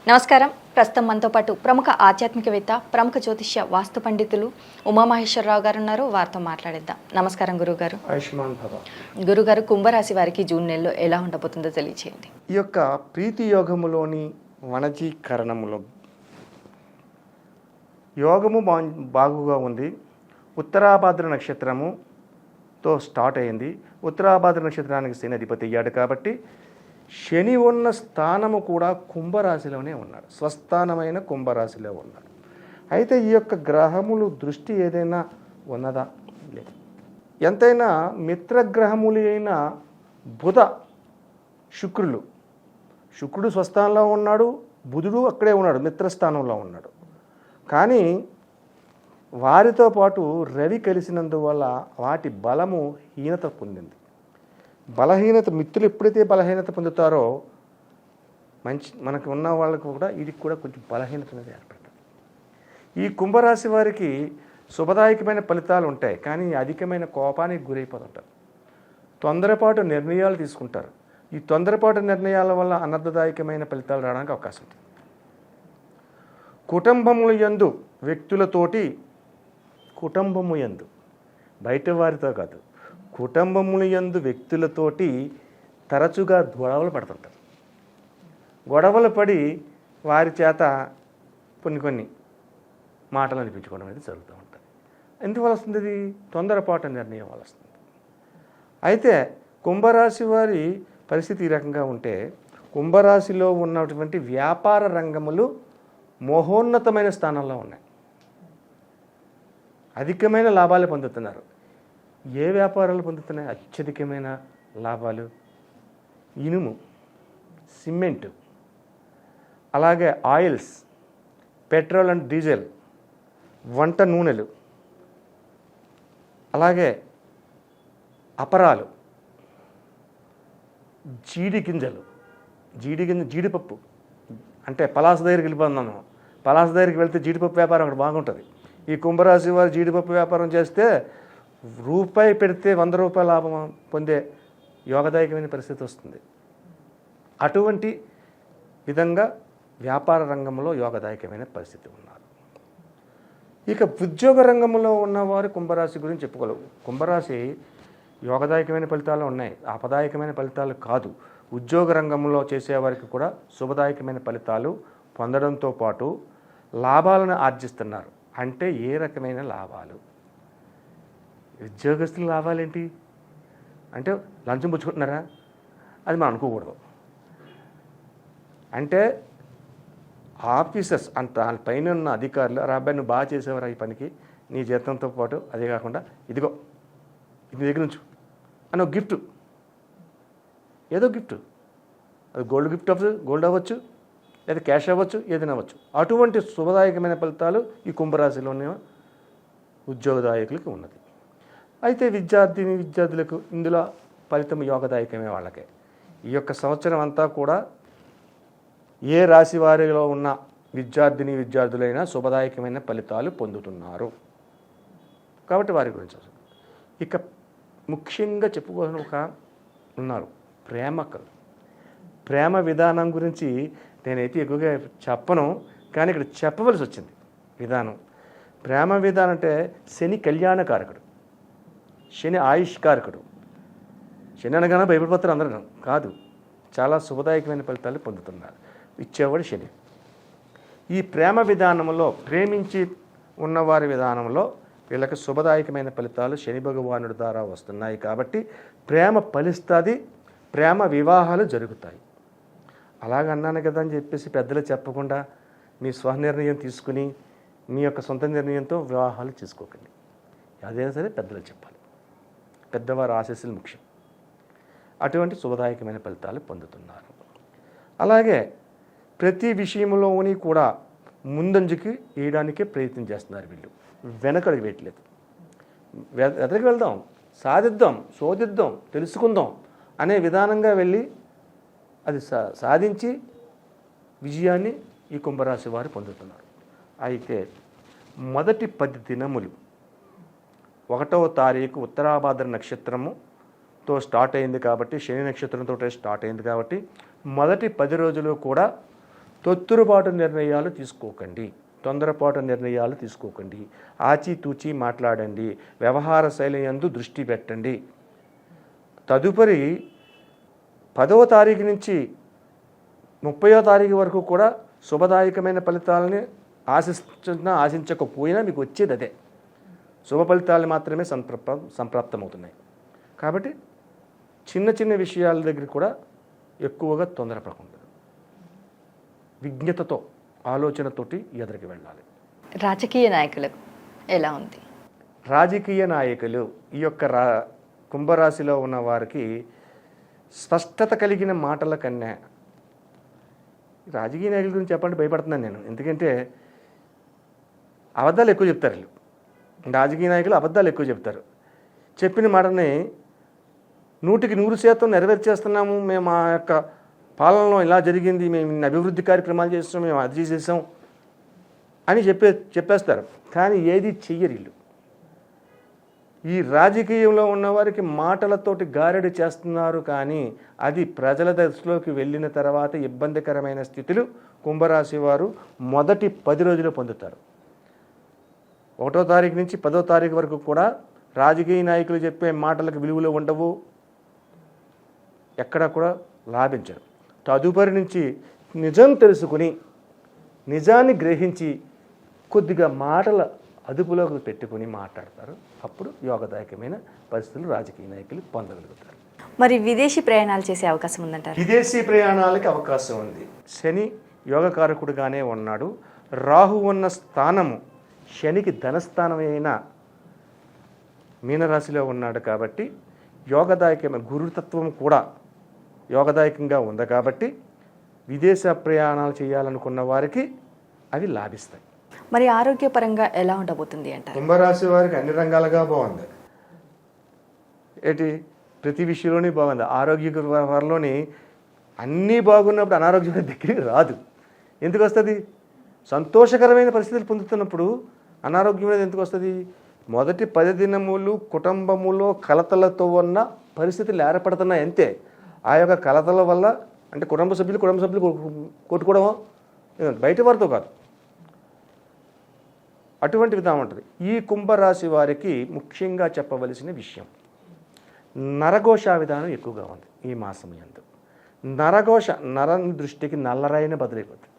నమస్కారం. ప్రస్తుతం మనతో పాటు ప్రముఖ ఆధ్యాత్మికవేత్త, ప్రముఖ జ్యోతిష్య వాస్తు పండితులు ఉమామహేశ్వరరావు గారు ఉన్నారు. వారితో మాట్లాడిద్దాం. నమస్కారం గురుగారు. ఆయుష్మాన్ భవ. గురుగారు, కుంభరాశి వారికి జూన్ నెలలో ఎలా ఉండబోతుందో తెలియచేయండి. ఈ యొక్క ప్రీతి యోగములోని వణజీకరణములో యోగము బాగుగా ఉంది. ఉత్తరాభాద్ర నక్షత్రముతో స్టార్ట్ అయింది. ఉత్తరాభాద్ర నక్షత్రానికి శని అధిపతి అయ్యాడు కాబట్టి శని ఉన్న స్థానము కూడా కుంభరాశిలోనే ఉన్నాడు. స్వస్థానమైన కుంభరాశిలో ఉన్నాడు. అయితే ఈ యొక్క గ్రహములు దృష్టి ఏదైనా ఉన్నదా? లేదు. ఎంతైనా మిత్రగ్రహములు అయిన బుధ శుక్రుడు స్వస్థానంలో ఉన్నాడు, బుధుడు అక్కడే ఉన్నాడు, మిత్రస్థానంలో ఉన్నాడు. కానీ వారితో పాటు రవి కలిసినందువల్ల వాటి బలము హీనత పొందింది. బలహీనత, మిత్రులు ఎప్పుడైతే బలహీనత పొందుతారో మనకు ఉన్న వాళ్ళకు కూడా ఇది కూడా కొంచెం బలహీనత అనేది ఏర్పడుతుంది. ఈ కుంభరాశి వారికి శుభదాయకమైన ఫలితాలు ఉంటాయి, కానీ అధికమైన కోపానికి గురైపోతుంటారు. తొందరపాటు నిర్ణయాలు తీసుకుంటారు. ఈ తొందరపాటు నిర్ణయాల వల్ల అనర్థదాయకమైన ఫలితాలు రావడానికి అవకాశం ఉంటుంది. కుటుంబము యందు బయట వారితో కాదు, కుటుంబములు యందు వ్యక్తులతోటి తరచుగా గొడవలు పడుతుంటారు. గొడవలు పడి వారి చేత కొన్ని మాటలు అనిపించుకోవడం అనేది జరుగుతూ ఉంటుంది. ఎందువల్ల వస్తుంది? ఇది తొందరపాటు నిర్ణయం వల్ల వస్తుంది. అయితే కుంభరాశి వారి పరిస్థితి ఈ రకంగా ఉంటే, కుంభరాశిలో ఉన్నటువంటి వ్యాపార రంగములు మహోన్నతమైన స్థానంలో ఉన్నాయి. అధికమైన లాభాలు పొందుతున్నారు. ఏ వ్యాపారాలు పొందుతున్నాయి? అత్యధికమైన లాభాలు ఇనుము, సిమెంటు, అలాగే ఆయిల్స్, పెట్రోల్ అండ్ డీజిల్, వంట నూనెలు, అలాగే అపరాలు, జీడిపప్పు. అంటే పలాస దగ్గరికి వెళ్ళిపోతున్నాను. పలాస దగ్గరికి వెళ్తే జీడిపప్పు వ్యాపారం అక్కడ బాగుంటుంది. ఈ కుంభరాశి వారు జీడిపప్పు వ్యాపారం చేస్తే రూపాయి పెడితే 100 రూపాయల లాభం పొందే యోగదాయకమైన పరిస్థితి వస్తుంది. అటువంటి విధంగా వ్యాపార రంగంలో యోగదాయకమైన పరిస్థితి ఉన్నారు. ఇక ఉద్యోగ రంగంలో ఉన్నవారు కుంభరాశి గురించి చెప్పుకోలేవు. కుంభరాశి యోగదాయకమైన ఫలితాలు ఉన్నాయి, ఆపదాయకమైన ఫలితాలు కాదు. ఉద్యోగ రంగంలో చేసేవారికి కూడా శుభదాయకమైన ఫలితాలు పొందడంతో పాటు లాభాలను ఆర్జిస్తున్నారు. అంటే ఏ రకమైన లాభాలు? ఉద్యోగస్తుల లాభాలేంటి అంటే లంచం పుచ్చుకుంటున్నారా? అది మనం అనుకోకూడదు. అంటే ఆఫీసర్స్ అంత పైన ఉన్న అధికారులు, అబ్బాయి నువ్వు బాగా చేసేవారు ఈ పనికి, నీ జీతంతో పాటు అదే కాకుండా ఇదిగో ఇది దగ్గర నుంచి అని ఒక గిఫ్ట్, ఏదో గిఫ్ట్, అది గోల్డ్ అవ్వచ్చు, లేదా క్యాష్ అవ్వచ్చు, ఏదైనా అవ్వచ్చు. అటువంటి శుభదాయకమైన ఫలితాలు ఈ కుంభరాశిలోని ఉద్యోగదాయకులకు ఉన్నది. అయితే విద్యార్థులకు ఇందులో ఫలితం యోగదాయకమే వాళ్ళకే. ఈ యొక్క సంవత్సరం అంతా కూడా ఏ రాశి వారిలో ఉన్న విద్యార్థులైనా శుభదాయకమైన ఫలితాలు పొందుతున్నారు. కాబట్టి వారి గురించి ఇక ముఖ్యంగా చెప్పుకోవాలని ఉన్నారు ప్రేమకులు. ప్రేమ విధానం గురించి నేనైతే ఎక్కువగా చెప్పను, కానీ ఇక్కడ చెప్పవలసి వచ్చింది. విధానం, ప్రేమ విధానం అంటే శని కళ్యాణకారకుడు, శని ఆయుష్కారకుడు. శని అనగానే భయపడిపోతారు అందరూ కాదు, చాలా శుభదాయకమైన ఫలితాలు పొందుతున్నారు. ఇచ్చేవాడు శని. ఈ ప్రేమ విధానంలో, ప్రేమించి ఉన్నవారి విధానంలో వీళ్ళకి శుభదాయకమైన ఫలితాలు శని భగవానుడి ద్వారా వస్తున్నాయి. కాబట్టి ప్రేమ ఫలిస్తుంది, ప్రేమ వివాహాలు జరుగుతాయి. అలాగన్నాను కదా అని చెప్పేసి పెద్దలు చెప్పకుండా మీ స్వనిర్ణయం తీసుకుని మీ యొక్క సొంత నిర్ణయంతో వివాహాలు చేసుకోకండి. అదైనా సరే పెద్దలు చెప్పాలి. పెద్దవారి ఆశీస్సులు ముఖ్యం. అటువంటి శుభదాయకమైన ఫలితాలు పొందుతున్నారు. అలాగే ప్రతి విషయంలోని కూడా ముందంజకి వేయడానికే ప్రయత్నం చేస్తున్నారు వీళ్ళు. వెనకడుగు వేయట్లేదు. ఎదరికి వెళ్దాం, సాధిద్దాం, శోధిద్దాం, తెలుసుకుందాం అనే విధానంగా వెళ్ళి అది సాధించి విజయాన్ని ఈ కుంభరాశి వారు పొందుతున్నారు. అయితే మొదటి 10 దినములు 1వ తారీఖు ఉత్తరాభాద్ర నక్షత్రముతో స్టార్ట్ అయింది కాబట్టి, శని నక్షత్రంతో స్టార్ట్ అయింది కాబట్టి మొదటి 10 రోజులు కూడా తొత్తురుపాటు నిర్ణయాలు తీసుకోకండి, తొందరపాటు నిర్ణయాలు తీసుకోకండి, ఆచితూచి మాట్లాడండి, వ్యవహార శైలి యందు దృష్టి పెట్టండి. తదుపరి 10వ తారీఖు నుంచి 30వ తారీఖు వరకు కూడా శుభదాయకమైన ఫలితాలని ఆశించకపోయినా మీకు వచ్చేది అదే, శుభ ఫలితాలు మాత్రమే సంప్రాప్తమవుతున్నాయి. కాబట్టి చిన్న చిన్న విషయాల దగ్గర కూడా ఎక్కువగా తొందరపడకుండా విజ్ఞతతో ఆలోచనతోటి ఎదురుకి వెళ్ళాలి. రాజకీయ నాయకులకు ఎలా ఉంది? రాజకీయ నాయకులు ఈ యొక్క కుంభరాశిలో ఉన్న వారికి స్పష్టత కలిగిన మాటల కన్నా, రాజకీయ నాయకుల గురించి చెప్పండి భయపడుతున్నాను నేను, ఎందుకంటే అబద్ధాలు ఎక్కువ చెప్తారు వీళ్ళు. రాజకీయ నాయకులు అబద్ధాలు ఎక్కువ చెప్తారు. చెప్పిన మాటని 100% నెరవేర్చేస్తున్నాము, మేము మా యొక్క పాలనలో ఇలా జరిగింది, మేము ఇన్ని అభివృద్ధి కార్యక్రమాలు చేస్తున్నాం, మేము అది చేసాం అని చెప్పేస్తారు. కానీ ఏది చెయ్యరు వీళ్ళు. ఈ రాజకీయంలో ఉన్నవారికి మాటలతోటి గారడి చేస్తున్నారు, కానీ అది ప్రజల దశలోకి వెళ్ళిన తర్వాత ఇబ్బందికరమైన స్థితులు కుంభరాశి వారు మొదటి 10 రోజులు పొందుతారు. 1వ తారీఖు నుంచి 10వ తారీఖు వరకు కూడా రాజకీయ నాయకులు చెప్పే మాటలకు విలువలు ఉండవు, ఎక్కడా కూడా లాభించరు. తదుపరి నుంచి నిజం తెలుసుకుని నిజాన్ని గ్రహించి కొద్దిగా మాటల అదుపులోకి పెట్టుకుని మాట్లాడతారు. అప్పుడు యోగదాయకమైన పరిస్థితులు రాజకీయ నాయకులు పొందగలుగుతారు. మరి విదేశీ ప్రయాణాలు చేసే అవకాశం ఉందంటారు? విదేశీ ప్రయాణాలకి అవకాశం ఉంది. శని యోగకారకుడుగానే ఉన్నాడు. రాహు ఉన్న స్థానము శనికి ధనస్థానమైన మీనరాశిలో ఉన్నాడు కాబట్టి యోగదాయకమైన గురుతత్వం కూడా యోగదాయకంగా ఉంది కాబట్టి విదేశ ప్రయాణాలు చేయాలనుకున్న వారికి అవి లాభిస్తాయి. మరి ఆరోగ్యపరంగా ఎలా ఉండబోతుంది అంటారు? కుంభరాశి వారికి అన్ని రంగాలుగా బాగుంది. ప్రతి విషయంలోనే బాగుంది. ఆరోగ్య వారిలోని అన్నీ బాగున్నప్పుడు అనారోగ్యం దగ్గరికి రాదు. ఎందుకు వస్తుంది? సంతోషకరమైన పరిస్థితులు పొందుతున్నప్పుడు అనారోగ్యం అనేది ఎందుకు వస్తుంది? మొదటి 10 దినములు కుటుంబములో కలతలతో ఉన్న పరిస్థితులు ఏర్పడుతున్నాయి అంతే. ఆ యొక్క కలతల వల్ల అంటే కుటుంబ సభ్యులు కొట్టుకోవడమో బయట వారితో కాదు, అటువంటి విధానం ఉంటుంది. ఈ కుంభరాశి వారికి ముఖ్యంగా చెప్పవలసిన విషయం, నరఘోష విధానం ఎక్కువగా ఉంది ఈ మాసం యందు. నరఘోష నరని దృష్టికి నల్లరాయిన బదులైపోతుంది.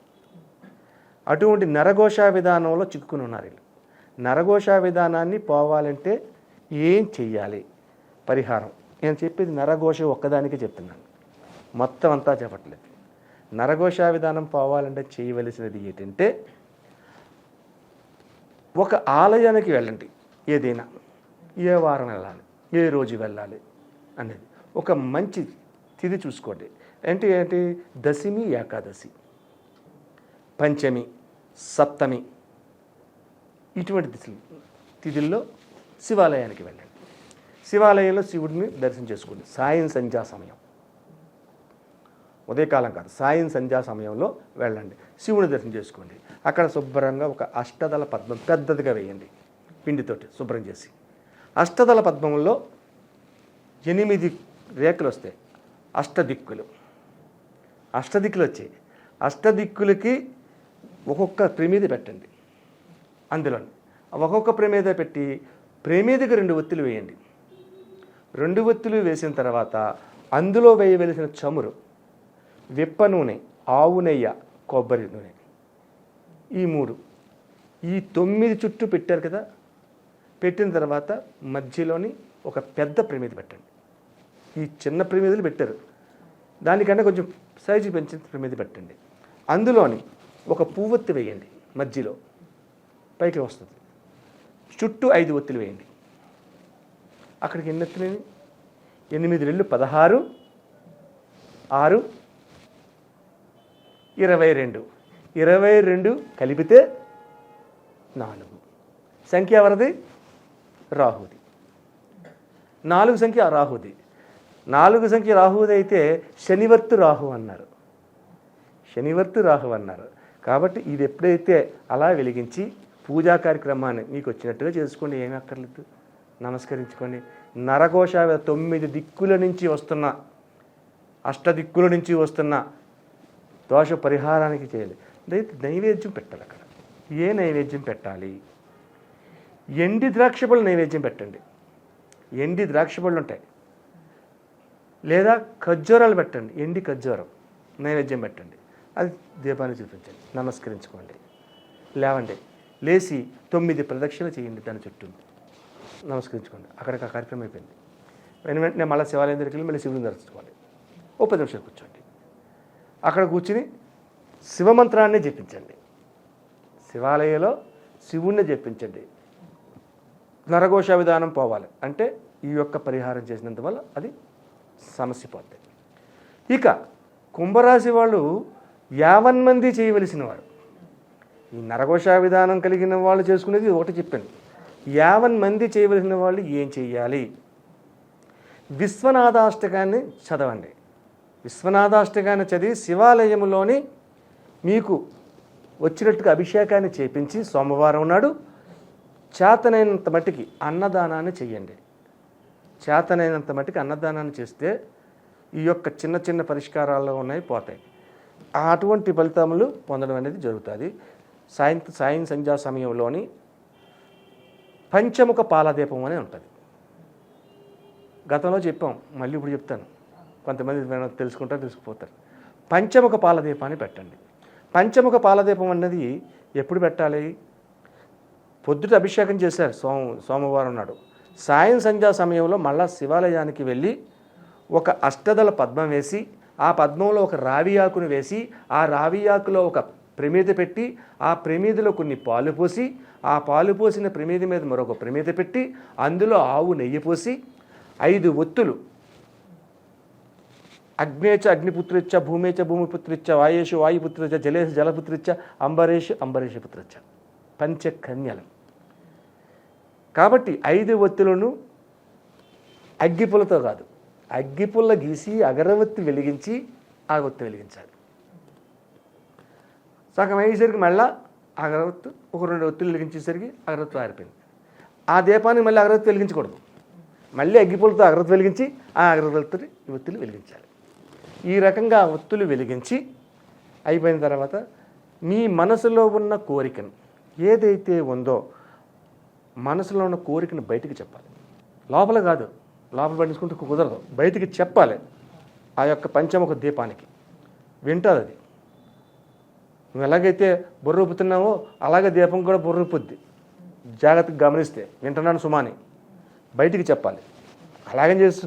అటువంటి నరఘోష విధానంలో చిక్కుకుని ఉన్నారు వీళ్ళు. నరఘోష విధానాన్ని పోవాలంటే ఏం చెయ్యాలి? పరిహారం నేను చెప్పేది నరఘోష ఒక్కదానికే చెప్తున్నాను, మొత్తం అంతా చెప్పట్లేదు. నరఘోష విధానం పోవాలంటే చేయవలసినది ఏంటంటే, ఒక ఆలయానికి వెళ్ళండి. ఏదైనా ఏ వారం వెళ్ళాలి, ఏ రోజు వెళ్ళాలి అనేది ఒక మంచి తిథి చూసుకోండి. ఏంటి దశమి, ఏకాదశి, పంచమి, సప్తమి, ఇటువంటి తిథుల్లో శివాలయానికి వెళ్ళండి. శివాలయంలో శివుడిని దర్శనం చేసుకోండి. సాయం సంధ్యా సమయం, ఉదయకాలం కాదు, సాయం సంధ్యా సమయంలో వెళ్ళండి, శివుని దర్శనం చేసుకోండి. అక్కడ శుభ్రంగా ఒక అష్టదళ పద్మం పెద్దదిగా వేయండి, పిండితోటి శుభ్రం చేసి. అష్టదళ పద్మంలో 8 రేఖలు వస్తాయి. అష్టదిక్కులు వచ్చాయి. అష్టదిక్కులకి ఒక్కొక్క ప్రమిద పెట్టండి. అందులో ఒక్కొక్క ప్రమిద పెట్టి ప్రమిదకి 2 ఒత్తులు వేయండి. 2 ఒత్తులు వేసిన తర్వాత అందులో వేయవలసిన చమురు, విప్ప నూనె, ఆవు నెయ్యి, కొబ్బరి నూనె, ఈ 3 ఈ 9 చుట్టూ పెట్టారు కదా. పెట్టిన తర్వాత మధ్యలోని ఒక పెద్ద ప్రమిద పెట్టండి. ఈ చిన్న ప్రమిదలు పెట్టారు, దానికన్నా కొంచెం సైజు పెంచిన ప్రమిద పెట్టండి. అందులోని ఒక పువ్వొత్తి వేయండి, మధ్యలో పైకి వస్తుంది. చుట్టూ 5 ఒత్తులు వేయండి. అక్కడికి ఎన్ని ఒత్తులు? 8 రెళ్ళు 16, 6 22. 22 కలిపితే 4. సంఖ్య ఎవరిది? రాహుది. 4 సంఖ్య రాహుది. 4 సంఖ్య రాహుది అయితే శనివర్తు రాహు అన్నారు. కాబట్టి ఇది ఎప్పుడైతే అలా వెలిగించి పూజా కార్యక్రమాన్ని మీకు వచ్చినట్టుగా చేసుకోండి, ఏమీ అక్కర్లేదు, నమస్కరించుకోండి. నరఘోష 9 దిక్కుల నుంచి వస్తున్న, అష్టదిక్కుల నుంచి వస్తున్న దోష పరిహారానికి చేయాలి. నైవేద్యం పెట్టాలి. అక్కడ ఏ నైవేద్యం పెట్టాలి? ఎండి ద్రాక్ష పళ్ళు నైవేద్యం పెట్టండి. ఎండి ద్రాక్ష పళ్ళు ఉంటాయి, లేదా ఖర్జూరాలు పెట్టండి. ఎండి ఖర్జూరం నైవేద్యం పెట్టండి. అది దీపాన్ని చూపించండి. నమస్కరించుకోండి. లేవండి, లేచి 9 ప్రదక్షిణలు చేయండి దాని చుట్టూ. నమస్కరించుకోండి. అక్కడికి ఆ కార్యక్రమం అయిపోయింది. వెంటనే మళ్ళీ శివాలయం దగ్గరికి వెళ్ళి మళ్ళీ శివుని దర్శించుకోవాలి. ఓ 10 నిమిషాలు కూర్చోండి. అక్కడ కూర్చుని శివమంత్రాన్ని జపించండి. శివాలయంలో శివుణ్ణి జపించండి. నరఘోష విధానం పోవాలి. అంటే ఈ యొక్క పరిహారం చేసినందువల్ల అది సమస్య పోతుంది. ఇక కుంభరాశి వాళ్ళు 50 మంది చేయవలసిన వారు. ఈ నరఘోష విధానం కలిగిన వాళ్ళు చేసుకునేది ఒకటి చెప్పాను. 50 మంది చేయవలసిన వాళ్ళు ఏం చెయ్యాలి? విశ్వనాథాష్టకాన్ని చదవండి. విశ్వనాథాష్టకాన్ని చదివి శివాలయంలోని మీకు వచ్చినట్టుగా అభిషేకాన్ని చేపించి సోమవారం నాడు చేతనైనంత మట్టికి అన్నదానాన్ని చెయ్యండి. చేతనైనంత మట్టికి అన్నదానాన్ని చేస్తే ఈ యొక్క చిన్న చిన్న పరిష్కారాల్లో ఉన్నాయి పోతాయి. అటువంటి ఫలితములు పొందడం అనేది జరుగుతుంది. సాయం సంధ్యా సమయంలోని పంచముఖ పాలదీపం అనే ఉంటుంది. గతంలో చెప్పాం, మళ్ళీ ఇప్పుడు చెప్తాను. కొంతమంది తెలుసుకుంటారు, తెలుసుకుపోతారు. పంచముఖ పాలదీపాన్ని పెట్టండి. పంచముఖ పాలదీపం అన్నది ఎప్పుడు పెట్టాలి? పొద్దుట అభిషేకం చేశారు సోమవారం నాడు. సాయం సంధ్యా సమయంలో మళ్ళా శివాలయానికి వెళ్ళి ఒక అష్టదళ పద్మం వేసి, ఆ పద్మంలో ఒక రావి ఆకును వేసి, ఆ రావి ఆకులో ఒక ప్రమిద పెట్టి, ఆ ప్రమిదలో కొన్ని పాలు పోసి, ఆ పాలు పోసిన ప్రమిద మీద మరొక ప్రమిద పెట్టి, అందులో ఆవు నెయ్యి పోసి 5 ఒత్తులు అగ్నేచ అగ్నిపుత్రిచ్చ, భూమేచ భూమిపుత్రిచ్చ, వాయేషు వాయుపుత్రిచ్చ, జలేషు జలపుత్రిచ్చ, అంబరేషు అంబరీషపుత్రిచ్చ, పంచకన్యలు. కాబట్టి 5 ఒత్తులను అగ్గిపుల్లతో కాదు, అగ్గిపుల్ల గీసి అగరవత్తి వెలిగించి ఆ ఒత్తి వెలిగించాలి. సగం అయ్యేసరికి మళ్ళీ అగరవత్తు ఒక 2 ఒత్తులు వెలిగించేసరికి అగరవత్తు ఆరిపోయింది. ఆ దీపాన్ని మళ్ళీ అగరవత్తి వెలిగించకూడదు. మళ్ళీ అగ్గిపుల్లతో అగరవత్తి వెలిగించి ఆ అగరవత్తుని ఒత్తులు వెలిగించాలి. ఈ రకంగా ఒత్తులు వెలిగించి అయిపోయిన తర్వాత మీ మనసులో ఉన్న కోరికను ఏదైతే ఉందో మనసులో ఉన్న కోరికను బయటికి చెప్పాలి. లోపల కాదు, లోపల పట్టించుకుంటూ కుదరదు, బయటికి చెప్పాలి. ఆ యొక్క పంచముఖ దీపానికి వింటుంది అది. నువ్వు ఎలాగైతే బొర్రూపుతున్నావో అలాగే దీపం కూడా బొర్రూపుద్ది. జాగ్రత్తగా గమనిస్తే వింటున్నాను సుమాని బయటికి చెప్పాలి. అలాగని చేసి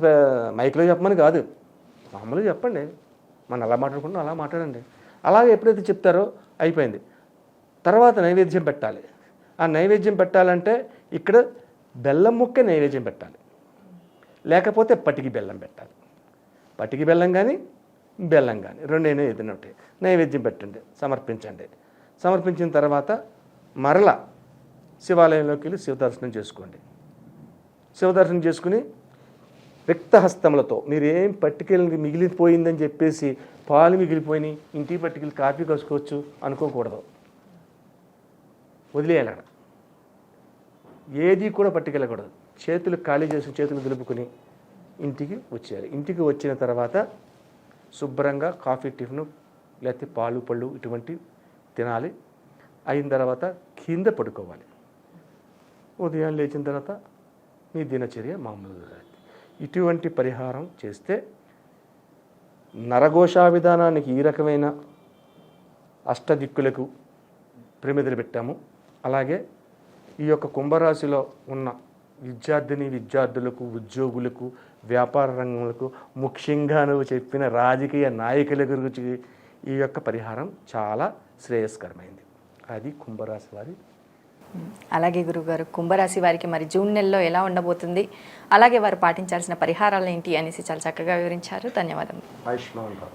మైక్లో చెప్పమని కాదు, మామూలుగా చెప్పండి. మనం అలా మాట్లాడుకుంటాం అలా మాట్లాడండి. అలాగే ఎప్పుడైతే చెప్తారో అయిపోయింది. తర్వాత నైవేద్యం పెట్టాలి. ఆ నైవేద్యం పెట్టాలంటే ఇక్కడ బెల్లం ముక్క నైవేద్యం పెట్టాలి, లేకపోతే పటికి బెల్లం పెట్టాలి. పటికి బెల్లం కానీ బెల్లం కానీ రెండైనా ఏదైనా ఒకటి నైవేద్యం పెట్టండి, సమర్పించండి. సమర్పించిన తర్వాత మరలా శివాలయంలోకి వెళ్ళి శివదర్శనం చేసుకోండి. శివదర్శనం చేసుకుని రిక్తహస్తములతో మీరు ఏం పట్టుకెళ్ళి మిగిలిపోయిందని చెప్పేసి పాలు మిగిలిపోయి ఇంటికి పట్టుకెళ్ళి కాఫీ కోసుకోవచ్చు అనుకోకూడదు. వదిలేయాలి. ఏది కూడా పట్టుకెళ్ళకూడదు. చేతులు ఖాళీ చేసి చేతులు దులుపుకొని ఇంటికి వచ్చేయాలి. ఇంటికి వచ్చిన తర్వాత శుభ్రంగా కాఫీ, టిఫిన్ లేకపోతే పాలు పళ్ళు ఇటువంటి తినాలి. అయిన తర్వాత కింద పడుకోవాలి. ఉదయం లేచిన తర్వాత మీ దినచర్య మామూలుగా. ఇటువంటి పరిహారం చేస్తే నరఘోషా విధానానికి ఈ రకమైన అష్టదిక్కులకు ప్రమిదలు పెట్టాము. అలాగే ఈ యొక్క కుంభరాశిలో ఉన్న విద్యార్థులకు, ఉద్యోగులకు, వ్యాపార రంగములకు, ముఖ్యంగా నువ్వు చెప్పిన రాజకీయ నాయకుల గురించి ఈ యొక్క పరిహారం చాలా శ్రేయస్కరమైంది. అది కుంభరాశి వారి. అలాగే గురుగారు, కుంభరాశి వారికి మరి జూన్ నెలలో ఎలా ఉండబోతుంది, అలాగే వారు పాటించాల్సిన పరిహారాలు ఏంటి అనేసి చాలా చక్కగా వివరించారు. ధన్యవాదాలు. ఆయుష్మాన్ భవ.